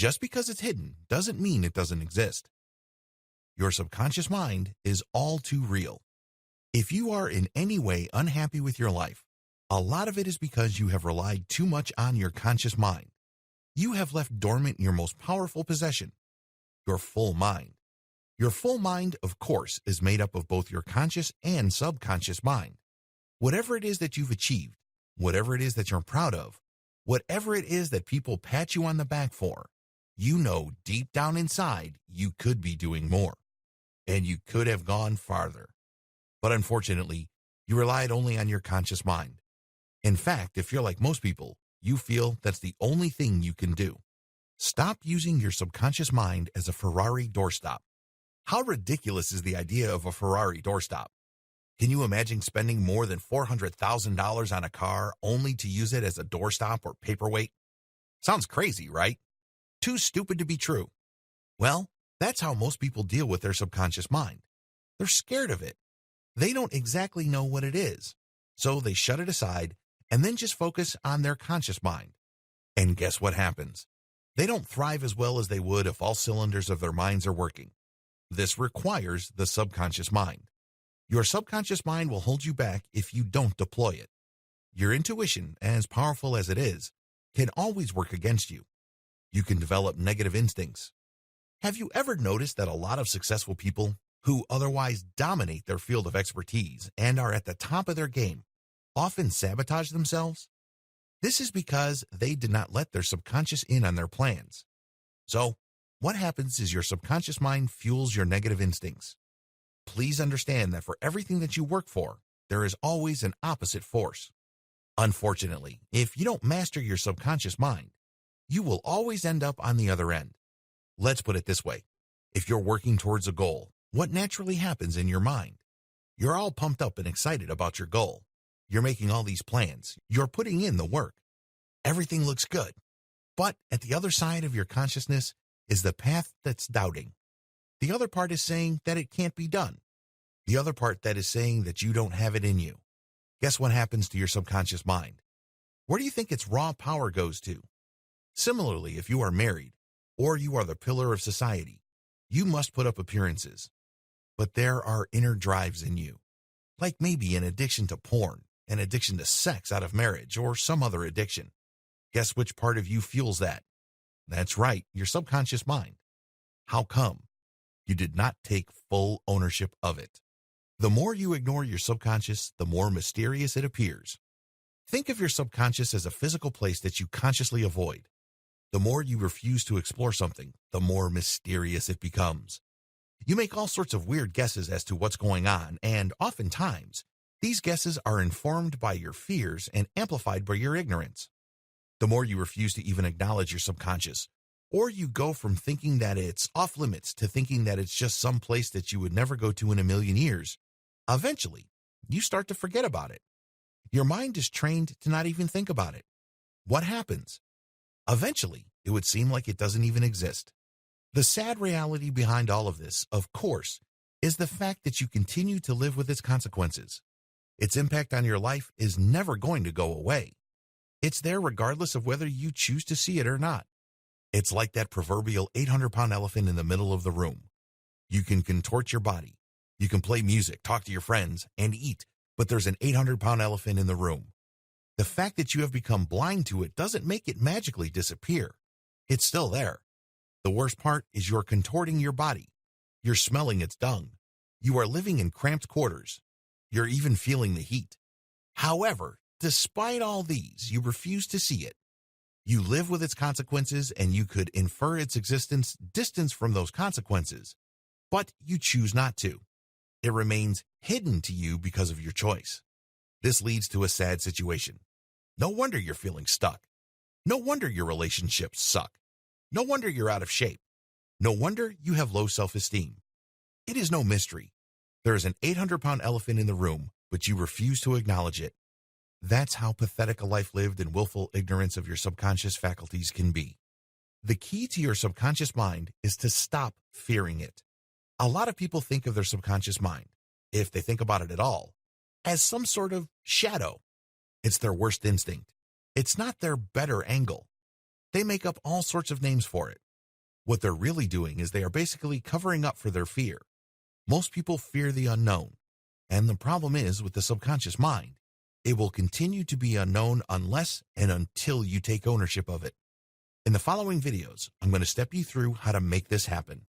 Just because it's hidden doesn't mean it doesn't exist. Your subconscious mind is all too real. If you are in any way unhappy with your life, a lot of it is because you have relied too much on your conscious mind. You have left dormant your most powerful possession, your full mind. Your full mind, of course, is made up of both your conscious and subconscious mind. Whatever it is that you've achieved, whatever it is that you're proud of, whatever it is that people pat you on the back for, you know deep down inside you could be doing more, and you could have gone farther. But unfortunately, you relied only on your conscious mind. In fact, if you're like most people, you feel that's the only thing you can do. Stop using your subconscious mind as a Ferrari doorstop. How ridiculous is the idea of a Ferrari doorstop? Can you imagine spending more than $400,000 on a car only to use it as a doorstop or paperweight? Sounds crazy, right? Too stupid to be true. Well, that's how most people deal with their subconscious mind. They're scared of it. They don't exactly know what it is, so they shut it aside and then just focus on their conscious mind. And guess what happens? They don't thrive as well as they would if all cylinders of their minds are working. This requires the subconscious mind. Your subconscious mind will hold you back if you don't deploy it. Your intuition, as powerful as it is, can always work against you. You can develop negative instincts. Have you ever noticed that a lot of successful people who otherwise dominate their field of expertise and are at the top of their game often sabotage themselves? This is because they did not let their subconscious in on their plans. So, what happens is your subconscious mind fuels your negative instincts. Please understand that for everything that you work for, there is always an opposite force. Unfortunately, if you don't master your subconscious mind, you will always end up on the other end. Let's put it this way. If you're working towards a goal, what naturally happens in your mind? You're all pumped up and excited about your goal. You're making all these plans. You're putting in the work. Everything looks good. But at the other side of your consciousness is the path that's doubting. The other part is saying that it can't be done. The other part that is saying that you don't have it in you. Guess what happens to your subconscious mind? Where do you think its raw power goes to? Similarly, if you are married, or you are the pillar of society, you must put up appearances. But there are inner drives in you, like maybe an addiction to porn, an addiction to sex out of marriage, or some other addiction. Guess which part of you fuels that? That's right, your subconscious mind. How come? You did not take full ownership of it. The more you ignore your subconscious, the more mysterious it appears. Think of your subconscious as a physical place that you consciously avoid. The more you refuse to explore something, the more mysterious it becomes. You make all sorts of weird guesses as to what's going on, and oftentimes, these guesses are informed by your fears and amplified by your ignorance. The more you refuse to even acknowledge your subconscious, or you go from thinking that it's off limits to thinking that it's just some place that you would never go to in a million years, eventually, you start to forget about it. Your mind is trained to not even think about it. What happens? Eventually, it would seem like it doesn't even exist. The sad reality behind all of this, of course, is the fact that you continue to live with its consequences. Its impact on your life is never going to go away. It's there regardless of whether you choose to see it or not. It's like that proverbial 800-pound elephant in the middle of the room. You can contort your body. You can play music, talk to your friends, and eat, but there's an 800-pound elephant in the room. The fact that you have become blind to it doesn't make it magically disappear. It's still there. The worst part is you're contorting your body. You're smelling its dung. You are living in cramped quarters. You're even feeling the heat. However, despite all these, you refuse to see it. You live with its consequences, and you could infer its existence distant from those consequences, but you choose not to. It remains hidden to you because of your choice. This leads to a sad situation. No wonder you're feeling stuck. No wonder your relationships suck. No wonder you're out of shape. No wonder you have low self-esteem. It is no mystery. There is an 800-pound elephant in the room, but you refuse to acknowledge it. That's how pathetic a life lived in willful ignorance of your subconscious faculties can be. The key to your subconscious mind is to stop fearing it. A lot of people think of their subconscious mind, if they think about it at all, as some sort of shadow. It's their worst instinct. It's not their better angle. They make up all sorts of names for it. What they're really doing is they are basically covering up for their fear. Most people fear the unknown, and the problem is with the subconscious mind, it will continue to be unknown unless and until you take ownership of it. In the following videos, I'm going to step you through how to make this happen.